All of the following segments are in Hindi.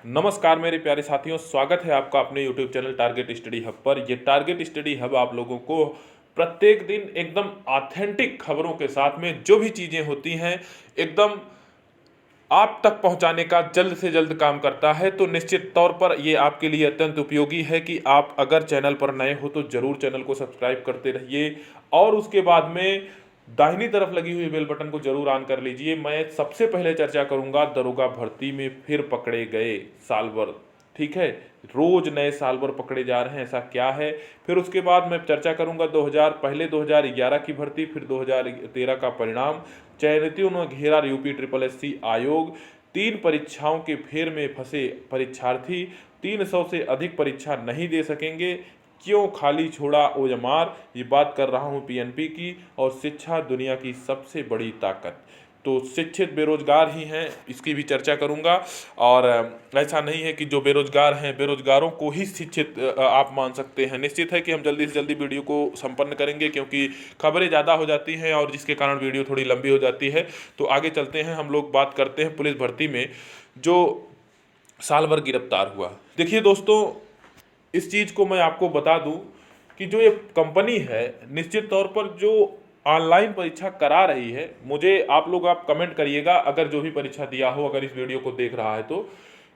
नमस्कार मेरे प्यारे साथियों, स्वागत है आपका अपने YouTube channel target study hub पर। ये टारगेट स्टडी हब आप लोगों को प्रत्येक दिन एकदम ऑथेंटिक खबरों के साथ में जो भी चीज़ें होती हैं एकदम आप तक पहुंचाने का जल्द से जल्द काम करता है। तो निश्चित तौर पर ये आपके लिए अत्यंत उपयोगी है कि आप अगर चैनल पर नए हो तो ज़रूर चैनल को सब्सक्राइब करते रहिए और उसके बाद में दाहिनी तरफ लगी हुई बेल बटन को जरूर ऑन कर लीजिए। मैं सबसे पहले चर्चा करूंगा दरोगा भर्ती में फिर पकड़े गए सालवर। ठीक है, रोज नए सालवर पकड़े जा रहे हैं, ऐसा क्या है। फिर उसके बाद मैं चर्चा करूंगा 2011 की भर्ती, फिर 2013 का परिणाम, चयनितों ने घेरा यूपी ट्रिपल एससी आयोग, 3 परीक्षाओं के फेर में फंसे परीक्षार्थी, 300 से अधिक परीक्षा नहीं दे सकेंगे, क्यों खाली छोड़ा ओएमआर। ये बात कर रहा हूँ पीएनपी की। और शिक्षा दुनिया की सबसे बड़ी ताकत, तो शिक्षित बेरोजगार ही हैं, इसकी भी चर्चा करूंगा। और ऐसा नहीं है कि जो बेरोजगार हैं बेरोजगारों को ही शिक्षित आप मान सकते हैं। निश्चित है कि हम जल्दी से जल्दी वीडियो को संपन्न करेंगे क्योंकि खबरें ज़्यादा हो जाती हैं और जिसके कारण वीडियो थोड़ी लंबी हो जाती है। तो आगे चलते हैं, हम लोग बात करते हैं पुलिस भर्ती में जो साल भर गिरफ्तार हुआ। देखिए दोस्तों, इस चीज़ को मैं आपको बता दूं कि जो ये कंपनी है निश्चित तौर पर जो ऑनलाइन परीक्षा करा रही है, मुझे आप कमेंट करिएगा अगर जो भी परीक्षा दिया हो, अगर इस वीडियो को देख रहा है तो,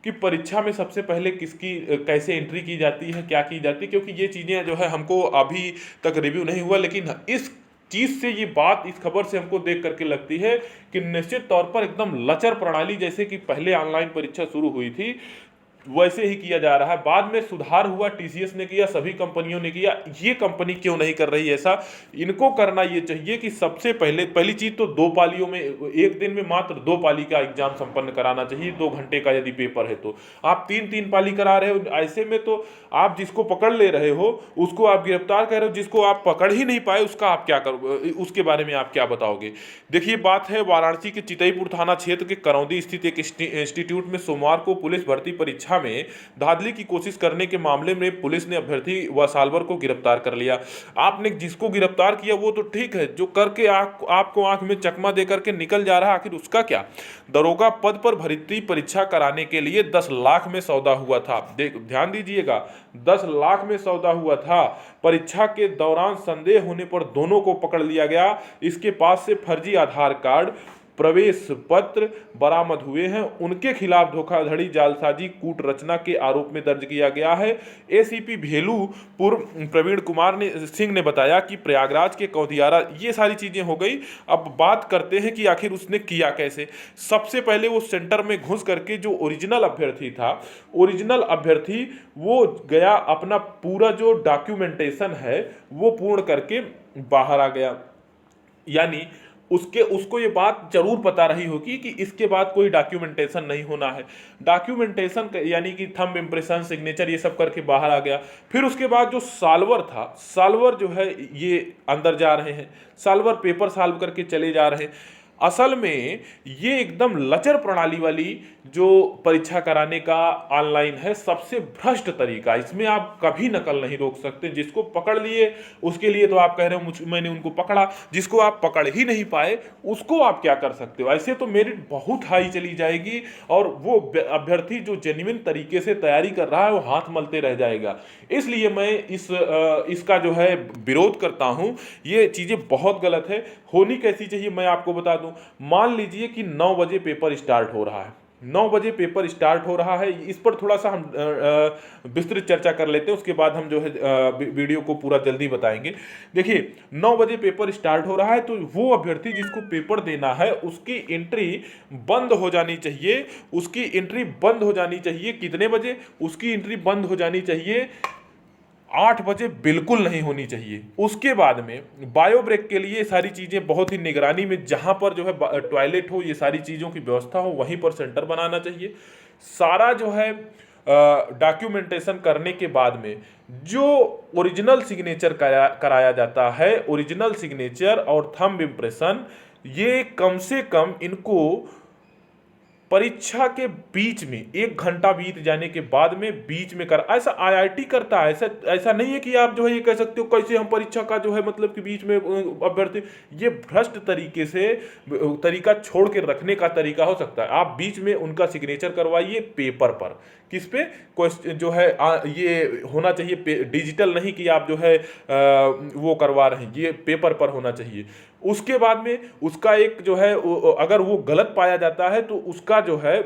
कि परीक्षा में सबसे पहले किसकी कैसे एंट्री की जाती है, क्या की जाती है। क्योंकि ये चीज़ें जो है हमको अभी तक रिव्यू नहीं हुआ, लेकिन इस चीज़ से ये बात, इस खबर से हमको देख करके लगती है कि निश्चित तौर पर एकदम लचर प्रणाली, जैसे कि पहले ऑनलाइन परीक्षा शुरू हुई थी वैसे ही किया जा रहा है। बाद में सुधार हुआ, टीसीएस ने किया, सभी कंपनियों ने किया। ये कंपनी क्यों नहीं कर रही ऐसा? इनको करना ये चाहिए कि सबसे पहली चीज तो 2 पालियों में, एक दिन में मात्र 2 पाली का एग्जाम संपन्न कराना चाहिए। 2 घंटे का यदि पेपर है तो आप 3-3 पाली करा रहे हो। ऐसे में तो आप जिसको पकड़ ले रहे हो उसको आप गिरफ्तार कर रहे हो, जिसको आप पकड़ ही नहीं पाए उसका आप क्या करो, उसके बारे में आप क्या बताओगे। देखिए, बात है वाराणसी के चितईपुर थाना क्षेत्र के करौंदी स्थित एक इंस्टीट्यूट में सोमवार को पुलिस भर्ती परीक्षा में धांधली की कोशिश करने के मामले में पुलिस ने अभ्यर्थी व सालवर को गिरफ्तार कर लिया। आपने जिसको गिरफ्तार किया वो तो ठीक है, जो करके आपको आंख में चकमा दे करके निकल जा रहा है, आखिर उसका क्या। दरोगा पद पर भर्ती परीक्षा कराने के लिए 10 लाख में सौदा हुआ था। ध्यान दीजिएगा, 10 लाख में सौदा हुआ था। परीक्षा के दौरान संदेह होने पर दोनों को पकड़ लिया गया। इसके पास से फर्जी आधार कार्ड, प्रवेश पत्र बरामद हुए हैं। उनके खिलाफ धोखाधड़ी, जालसाजी, कूट रचना के आरोप में दर्ज किया गया है। एसीपी भेलूपुर प्रवीण कुमार सिंह ने बताया कि प्रयागराज के कौंधियारा, ये सारी चीजें हो गई। अब बात करते हैं कि आखिर उसने किया कैसे। सबसे पहले वो सेंटर में घुस करके जो ओरिजिनल अभ्यर्थी था, ओरिजिनल अभ्यर्थी वो गया, अपना पूरा जो डॉक्यूमेंटेशन है वो पूर्ण करके बाहर आ गया। यानी उसको ये बात जरूर पता रही होगी कि इसके बाद कोई डॉक्यूमेंटेशन नहीं होना है। डॉक्यूमेंटेशन यानी कि थंब इम्प्रेशन, सिग्नेचर, ये सब करके बाहर आ गया। फिर उसके बाद जो साल्वर था, साल्वर जो है ये अंदर जा रहे हैं, साल्वर पेपर सॉल्व करके चले जा रहे हैं। असल में ये एकदम लचर प्रणाली वाली जो परीक्षा कराने का ऑनलाइन है, सबसे भ्रष्ट तरीका। इसमें आप कभी नकल नहीं रोक सकते। जिसको पकड़ लिए उसके लिए तो आप कह रहे हो मैंने उनको पकड़ा, जिसको आप पकड़ ही नहीं पाए उसको आप क्या कर सकते हो। ऐसे तो मेरिट बहुत हाई चली जाएगी और वो अभ्यर्थी जो जेन्युइन तरीके से तैयारी कर रहा है वो हाथ मलते रह जाएगा। इसलिए मैं इसका जो है विरोध करता हूं। ये चीजें बहुत गलत है। होनी कैसी चाहिए मैं आपको बता दूं। मान लीजिए कि 9 बजे पेपर स्टार्ट हो रहा है, 9 बजे पेपर स्टार्ट हो रहा है। इस पर थोड़ा सा हम विस्तृत चर्चा कर लेते हैं, उसके बाद हम जो है वीडियो को पूरा जल्दी बताएंगे। देखिए, 9 बजे पेपर स्टार्ट हो रहा है तो वो अभ्यर्थी जिसको पेपर देना है उसकी एंट्री बंद हो जानी चाहिए। उसकी एंट्री बंद हो जानी चाहिए कितने बजे? उसकी एंट्री बंद हो जानी चाहिए 8 बजे, बिल्कुल नहीं होनी चाहिए। उसके बाद में बायो ब्रेक के लिए सारी चीज़ें बहुत ही निगरानी में, जहाँ पर जो है टॉयलेट हो, ये सारी चीज़ों की व्यवस्था हो, वहीं पर सेंटर बनाना चाहिए। सारा जो है डॉक्यूमेंटेशन करने के बाद में जो ओरिजिनल सिग्नेचर कराया जाता है, ओरिजिनल सिग्नेचर और थंब इम्प्रेशन, ये कम से कम इनको परीक्षा के बीच में 1 घंटा बीत जाने के बाद में बीच में कर, ऐसा आईआईटी करता है। ऐसा ऐसा नहीं है कि आप जो है ये कह सकते हो कैसे हम परीक्षा का जो है मतलब कि बीच में अभ्यर्थी, ये भ्रष्ट तरीके से तरीका छोड़ के रखने का तरीका हो सकता है। आप बीच में उनका सिग्नेचर करवाइए पेपर पर, किस पे, क्वेश्चन जो है ये होना चाहिए डिजिटल नहीं कि आप जो है वो करवा रहे हैं, ये पेपर पर होना चाहिए। उसके बाद में उसका एक जो है अगर वो गलत पाया जाता है तो उसका जो है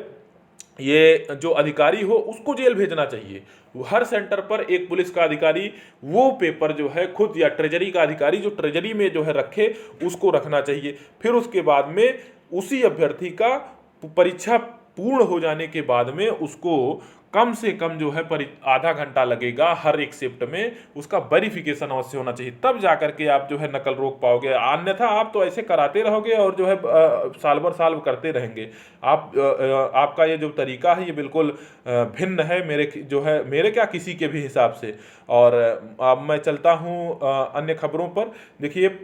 ये जो अधिकारी हो उसको जेल भेजना चाहिए। हर सेंटर पर एक पुलिस का अधिकारी वो पेपर जो है खुद, या ट्रेजरी का अधिकारी जो ट्रेजरी में जो है रखे, उसको रखना चाहिए। फिर उसके बाद में उसी अभ्यर्थी का परीक्षा पूर्ण हो जाने के बाद में उसको कम से कम जो है आधा घंटा लगेगा हर एक शिफ्ट में, उसका वेरिफिकेशन अवश्य होना चाहिए, तब जाकर के आप जो है नकल रोक पाओगे। अन्यथा आप तो ऐसे कराते रहोगे और जो है साल भर साल करते रहेंगे। आपका ये जो तरीका है ये बिल्कुल भिन्न है मेरे क्या किसी के भी हिसाब से। और अब मैं चलता हूँ अन्य खबरों पर। देखिए,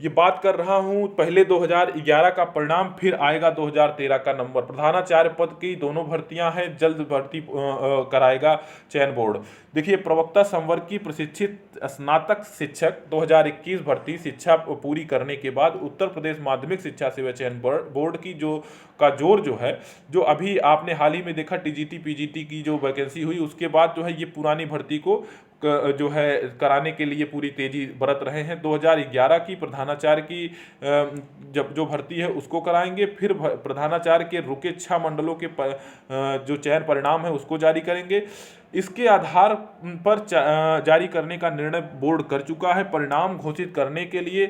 ये बात कर रहा हूं पहले 2011 का परिणाम, फिर आएगा 2013 का नंबर। प्रधानाचार्य पद की दोनों भर्तियां हैं, जल्द भर्ती कराएगा चयन बोर्ड। देखिए, प्रवक्ता संवर्ग की प्रशिक्षित स्नातक शिक्षक 2021 भर्ती शिक्षा पूरी करने के बाद उत्तर प्रदेश माध्यमिक शिक्षा सेवा चयन बोर्ड की जोर जो है, जो अभी आपने हाल ही में देखा टीजीटी पीजीटी की जो वैकेंसी हुई, उसके बाद जो है ये पुरानी भर्ती को जो है कराने के लिए पूरी तेजी बरत रहे हैं। 2011 की प्रधानाचार्य की जब जो भर्ती है उसको कराएंगे, फिर प्रधानाचार्य के रुके 6 मंडलों के जो चयन परिणाम है उसको जारी करेंगे। इसके आधार पर जारी करने का निर्णय बोर्ड कर चुका है। परिणाम घोषित करने के लिए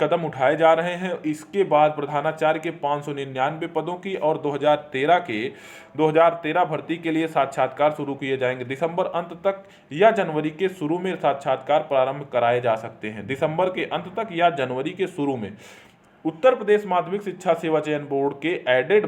कदम उठाए जा रहे हैं। इसके बाद प्रधानाचार्य के 599 पदों की और 2013 भर्ती के लिए साक्षात्कार शुरू किए जाएंगे। दिसंबर अंत तक या जनवरी के शुरू में साक्षात्कार प्रारंभ कराए जा सकते हैं। दिसंबर के अंत तक या जनवरी के शुरू में उत्तर प्रदेश माध्यमिक शिक्षा सेवा चयन बोर्ड के एडेड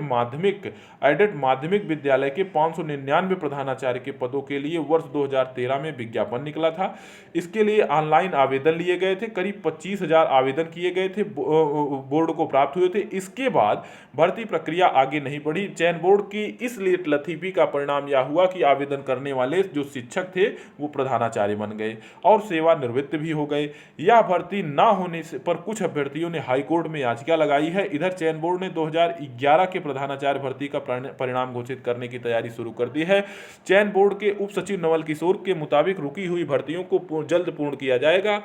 माध्यमिक विद्यालय के 599 प्रधानाचार्य के पदों के लिए वर्ष 2013 में विज्ञापन निकला था। इसके लिए ऑनलाइन आवेदन लिए गए थे। करीब 25,000 आवेदन किए गए थे, बोर्ड को प्राप्त हुए थे। इसके बाद भर्ती प्रक्रिया आगे नहीं बढ़ी। चयन बोर्ड की इस लतीफी का परिणाम यह हुआ कि आवेदन करने वाले जो शिक्षक थे वो प्रधानाचार्य बन गए और सेवानिवृत्त भी हो गए। यह भर्ती न होने पर कुछ अभ्यर्थियों ने हाईकोर्ट में याचिका लगाई है। इधर चयन बोर्ड ने 2011 के प्रधानाचार्य भर्ती का परिणाम घोषित करने की तैयारी शुरू कर दी है। चयन बोर्ड के उप सचिव नवल किशोर के मुताबिक रुकी हुई भर्तियों को जल्द पूर्ण किया जाएगा।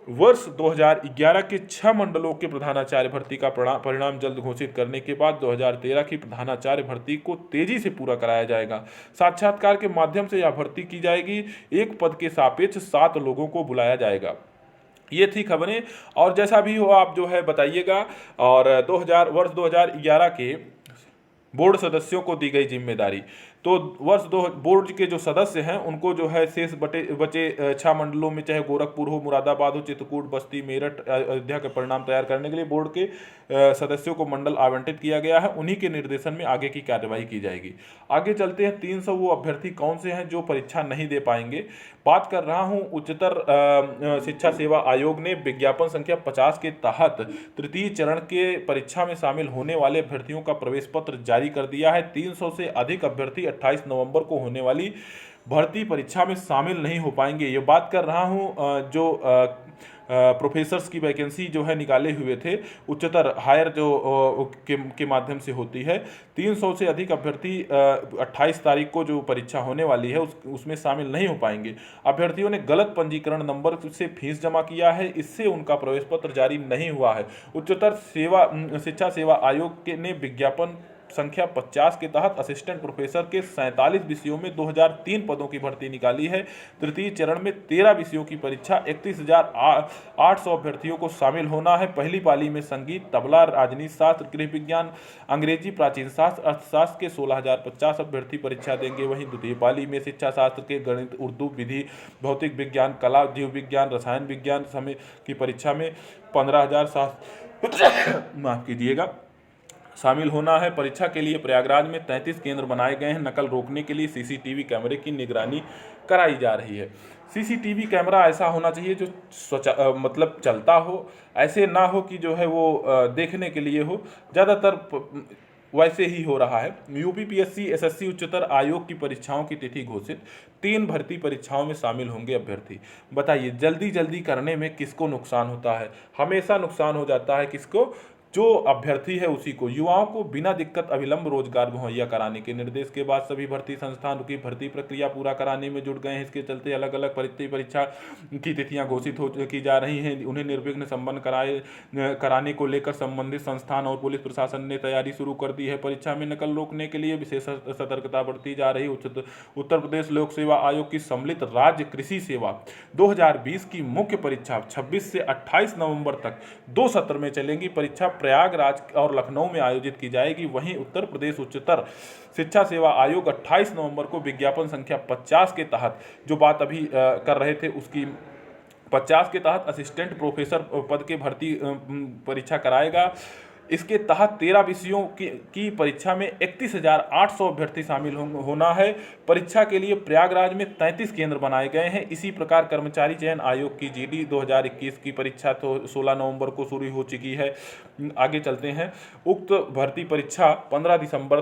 वर्ष 2011 के 6 मंडलों के प्रधानाचार्य भर्ती का परिणाम जल्द घोषित करने के बाद 2013 की प्रधानाचार्य भर्ती को तेजी से पूरा कराया जाएगा। साक्षात्कार के माध्यम से यह भर्ती की जाएगी। एक पद के सापेक्ष 7 लोगों को बुलाया जाएगा। ये थी खबरें, और जैसा भी हो आप जो है बताइएगा। और वर्ष 2011 के बोर्ड सदस्यों को दी गई जिम्मेदारी, तो बोर्ड के जो सदस्य हैं उनको जो है शेष बचे 6 मंडलों में, चाहे गोरखपुर हो, मुरादाबाद हो, चित्रकूट, बस्ती, मेरठ, अयोध्या के परिणाम तैयार करने के लिए बोर्ड के सदस्यों को मंडल आवंटित किया गया है। उन्हीं के निर्देशन में आगे की कार्यवाही की जाएगी। आगे चलते हैं। 300 वो अभ्यर्थी कौन से हैं जो परीक्षा नहीं दे पाएंगे। बात कर रहा हूं उच्चतर शिक्षा सेवा आयोग ने विज्ञापन संख्या 50 के तहत तृतीय चरण के परीक्षा में शामिल होने वाले अभ्यर्थियों का प्रवेश पत्र जारी कर दिया है। 300 से अधिक अभ्यर्थी 28 नवंबर को होने वाली भर्ती परीक्षा में शामिल नहीं हो पाएंगे। ये बात कर रहा हूं जो प्रोफेसर्स की वैकेंसी जो है निकाले हुए थे, उच्चतर हायर जो के माध्यम से होती है। 300 से अधिक अभ्यर्थी 28 तारीख को जो परीक्षा होने वाली है उसमें शामिल नहीं हो पाएंगे। अभ्यर्थियों ने गलत पंजीकरण नंबर से फीस जमा किया है, इससे उनका प्रवेश पत्र जारी नहीं हुआ है। उच्चतर शिक्षा सेवा आयोग ने विज्ञापन संख्या 50 के तहत असिस्टेंट प्रोफेसर के 47 विषयों में 2003 पदों की भर्ती निकाली है। तृतीय चरण में 13 विषयों की परीक्षा 31,800 अभ्यर्थियों को शामिल होना है। पहली पाली में संगीत, तबला, राजनीति शास्त्र, गृह विज्ञान, अंग्रेजी, प्राचीन शास्त्र, अर्थशास्त्र के 16,050 अभ्यर्थी परीक्षा देंगे। वहीं द्वितीय पाली में शिक्षा शास्त्र के गणित, उर्दू, विधि, भौतिक विज्ञान, कला, जीव विज्ञान, रसायन विज्ञान समय की परीक्षा में 15,000 माफ कीजिएगा शामिल होना है। परीक्षा के लिए प्रयागराज में 33 केंद्र बनाए गए हैं। नकल रोकने के लिए सीसीटीवी कैमरे की निगरानी कराई जा रही है। सीसीटीवी कैमरा ऐसा होना चाहिए जो मतलब चलता हो, ऐसे ना हो कि जो है वो देखने के लिए हो। ज़्यादातर वैसे ही हो रहा है। यूपीपीएससी एसएससी उच्चतर आयोग की परीक्षाओं की तिथि घोषित, 3 भर्ती परीक्षाओं में शामिल होंगे अभ्यर्थी। बताइए जल्दी जल्दी करने में किसको नुकसान होता है? हमेशा नुकसान हो जाता है किसको? जो अभ्यर्थी है उसी को। युवाओं को बिना दिक्कत अविलंब रोजगार मुहैया कराने के निर्देश के बाद सभी भर्ती संस्थान की भर्ती प्रक्रिया पूरा कराने में जुट गए हैं। इसके चलते अलग अलग भर्ती परीक्षा की तिथियां घोषित की जा रही हैं। उन्हें निर्विघ्न संपन्न कराने को लेकर संबंधित संस्थान और पुलिस प्रशासन ने तैयारी शुरू कर दी है। परीक्षा में नकल रोकने के लिए विशेष सतर्कता बरती जा रही। उत्तर प्रदेश लोक सेवा आयोग की सम्मिलित राज्य कृषि सेवा 2020 की मुख्य परीक्षा 26 से 28 नवंबर तक 2 सत्र में चलेंगी। परीक्षा प्रयागराज और लखनऊ में आयोजित की जाएगी। वहीं उत्तर प्रदेश उच्चतर शिक्षा सेवा आयोग 28 नवंबर को विज्ञापन संख्या 50 के तहत, जो बात अभी कर रहे थे उसकी 50 के तहत असिस्टेंट प्रोफेसर पद के भर्ती परीक्षा कराएगा। इसके तहत 13 विषयों की परीक्षा में 31,800 अभ्यर्थी शामिल होना है। परीक्षा के लिए प्रयागराज में 33 केंद्र बनाए गए हैं। इसी प्रकार कर्मचारी चयन आयोग की जीडी 2021 की परीक्षा तो 16 नवंबर को शुरू हो चुकी है। आगे चलते हैं। उक्त भर्ती परीक्षा 15 दिसंबर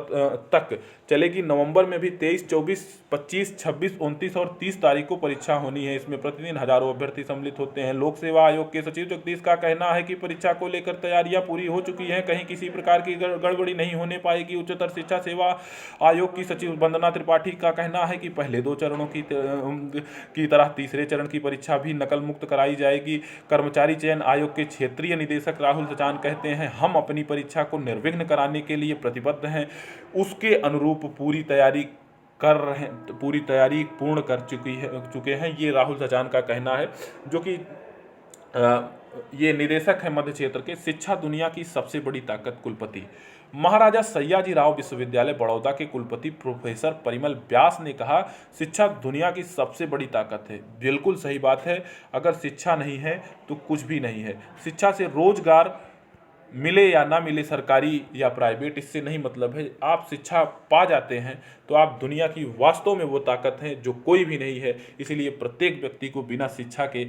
तक चलेगी। नवंबर में भी 23, 24, 25, 26, 29 और 30 तारीख को परीक्षा होनी है। इसमें प्रतिदिन हजारों अभ्यर्थी सम्मिलित होते हैं। लोक सेवा आयोग के सचिव जगदीश का कहना है कि परीक्षा को लेकर तैयारियां पूरी हो चुकी हैं, कहीं किसी प्रकार की गड़बड़ी नहीं होने पाएगी। उच्चतर शिक्षा सेवा आयोग की सचिव वंदना त्रिपाठी का कहना है कि पहले 2 चरणों की तरह तीसरे चरण की परीक्षा भी नकल मुक्त कराई जाएगी। कर्मचारी चयन आयोग के क्षेत्रीय निदेशक राहुल सचान कहते हैं, हम अपनी परीक्षा को निर्विघ्न कराने के लिए प्रतिबद्ध हैं। उसके अनुरूप पूरी तैयारी पूर्ण कर चुके हैं। ये राहुल सचान का कहना है, जो कि ये निदेशक है मध्य क्षेत्र के। शिक्षा दुनिया की सबसे बड़ी ताकत कुलपति। महाराजा सयाजीराव विश्वविद्यालय बड़ौदा के कुलपति प्रोफेसर परिमल व्यास ने कहा, शिक्षा दुनिया की सबसे बड़ी ताकत है। बिल्कुल सही बात है। अगर शिक्षा नहीं है तो कुछ भी नहीं है। शिक्षा से रोजगार मिले या ना मिले, सरकारी या प्राइवेट, इससे नहीं मतलब है। आप शिक्षा पा जाते हैं तो आप दुनिया की वास्तव में वो ताकत हैं जो कोई भी नहीं है। इसीलिए प्रत्येक व्यक्ति को बिना शिक्षा के,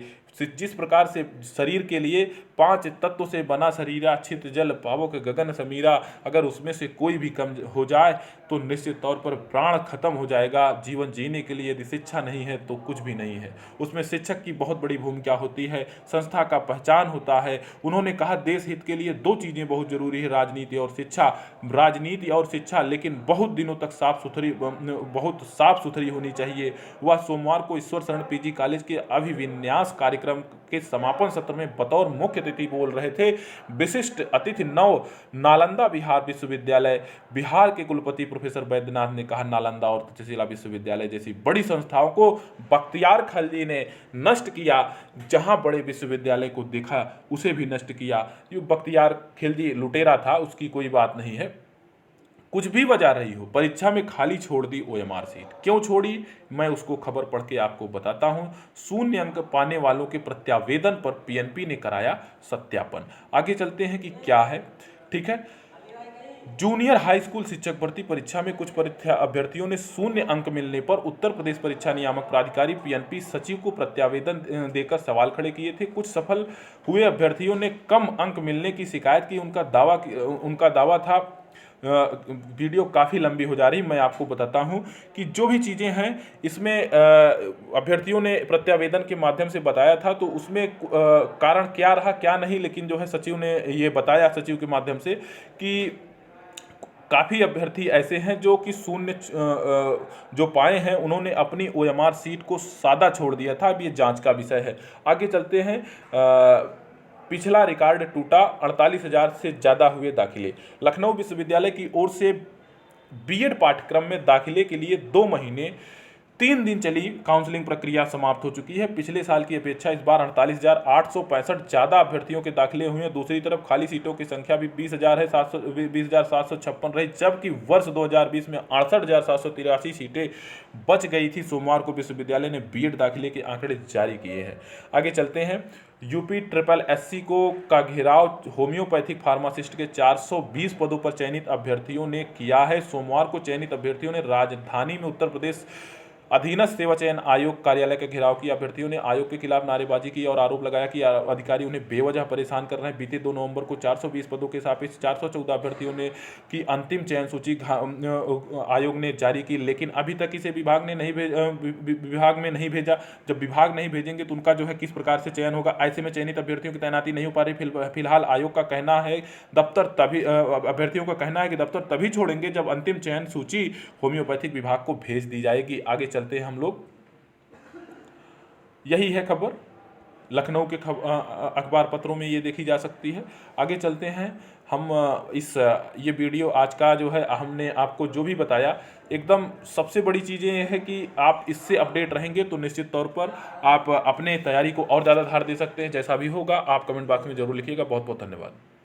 जिस प्रकार से शरीर के लिए 5 तत्व से बना शरीरा, छित जल पावक गगन समीरा, अगर उसमें से कोई भी कम हो जाए तो निश्चित तौर पर प्राण खत्म हो जाएगा। जीवन जीने के लिए यदि शिक्षा नहीं है तो कुछ भी नहीं है। उसमें शिक्षक की बहुत बड़ी भूमिका होती है, संस्था का पहचान होता है। उन्होंने कहा, देश हित के लिए 2 चीज़ें बहुत जरूरी है, राजनीति और शिक्षा। राजनीति और शिक्षा लेकिन बहुत दिनों तक बहुत साफ सुथरी होनी चाहिए। वह सोमवार को ईश्वर शरण पीजी कॉलेज के अभिविन्यास कार्यक्रम के समापन सत्र में बतौर मुख्य अतिथि बोल रहे थे। विशिष्ट अतिथि नालंदा बिहार विश्वविद्यालय बिहार के कुलपति प्रोफेसर बैद्यनाथ ने कहा, नालंदा और तक्षशिला विश्वविद्यालय जैसी बड़ी संस्थाओं को बख्तियार खलजी ने नष्ट किया। जहां बड़े विश्वविद्यालय को देखा उसे भी नष्ट किया। ये बख्तियार खिलजी लुटेरा था, उसकी कोई बात नहीं है। कुछ भी वजह रही हो, परीक्षा में खाली छोड़ दी ओएमआर सीट। क्यों छोड़ी, मैं उसको खबर पढ़ के आपको बताता हूं। 0 अंक पाने वालों के प्रत्यावेदन पर पीएनपी ने कराया सत्यापन। आगे चलते हैं कि क्या है। ठीक है, जूनियर हाई स्कूल शिक्षक भर्ती परीक्षा में कुछ अभ्यर्थियों ने 0 अंक मिलने पर उत्तर प्रदेश परीक्षा नियामक प्राधिकारी पीएनपी सचिव को प्रत्यावेदन देकर सवाल खड़े किए थे। कुछ सफल हुए अभ्यर्थियों ने कम अंक मिलने की शिकायत की। उनका दावा था, वीडियो काफ़ी लंबी हो जा रही, मैं आपको बताता हूं कि जो भी चीज़ें हैं इसमें अभ्यर्थियों ने प्रत्यावेदन के माध्यम से बताया था, तो उसमें कारण क्या रहा क्या नहीं, लेकिन जो है सचिव ने ये बताया, सचिव के माध्यम से, कि काफ़ी अभ्यर्थी ऐसे हैं जो कि 0 जो पाए हैं उन्होंने अपनी ओएमआर सीट को सादा छोड़ दिया था। अब ये जांच का विषय है। आगे चलते हैं। पिछला रिकॉर्ड टूटा, 48,000 से ज़्यादा हुए दाखिले। लखनऊ विश्वविद्यालय की ओर से बीएड पाठ्यक्रम में दाखिले के लिए 2 महीने 3 दिन चली काउंसलिंग प्रक्रिया समाप्त हो चुकी है। पिछले साल की अपेक्षा इस बार 48,865 ज़्यादा अभ्यर्थियों के दाखिले हुए हैं। दूसरी तरफ खाली सीटों की संख्या भी 20,756 रही, जबकि वर्ष 2020 में 68,783 सीटें बच गई थी। सोमवार को विश्वविद्यालय ने बीएड दाखिले के आंकड़े जारी किए हैं। आगे चलते हैं। यूपी SSSC का घेराव होम्योपैथिक फार्मासिस्ट के 420 पदों पर चयनित अभ्यर्थियों ने किया है। सोमवार को चयनित अभ्यर्थियों ने राजधानी में उत्तर प्रदेश अधीनस्थ सेवा चयन आयोग कार्यालय का घेराव किया। अभ्यर्थियों ने आयोग के खिलाफ नारेबाजी की और आरोप लगाया कि अधिकारी उन्हें बेवजह परेशान कर रहे हैं। बीते 2 नवंबर को 420 पदों के सापेक्ष 414 अभ्यर्थियों ने की अंतिम चयन सूची आयोग ने जारी की, लेकिन अभी तक इसे विभाग में नहीं भेजा। जब विभाग नहीं भेजेंगे तो उनका जो है किस प्रकार से चयन होगा। ऐसे में चयनित अभ्यर्थियों की तैनाती नहीं हो पा रही। फिलहाल आयोग का कहना है अभ्यर्थियों का कहना है कि दफ्तर तभी छोड़ेंगे जब अंतिम चयन सूची होम्योपैथिक विभाग को भेज दी जाएगी। आगे चलते हैं हम लोग, यही है खबर, लखनऊ के अखबार पत्रों में ये देखी जा सकती है। आगे चलते हैं हम ये वीडियो आज का जो है हमने आपको जो भी बताया, एकदम सबसे बड़ी चीज़ें ये है कि आप इससे अपडेट रहेंगे तो निश्चित तौर पर आप अपने तैयारी को और ज़्यादा धार दे सकते हैं। जैसा भी होगा आप कमेंट बॉक्स में जरूर लिखिएगा। बहुत बहुत धन्यवाद।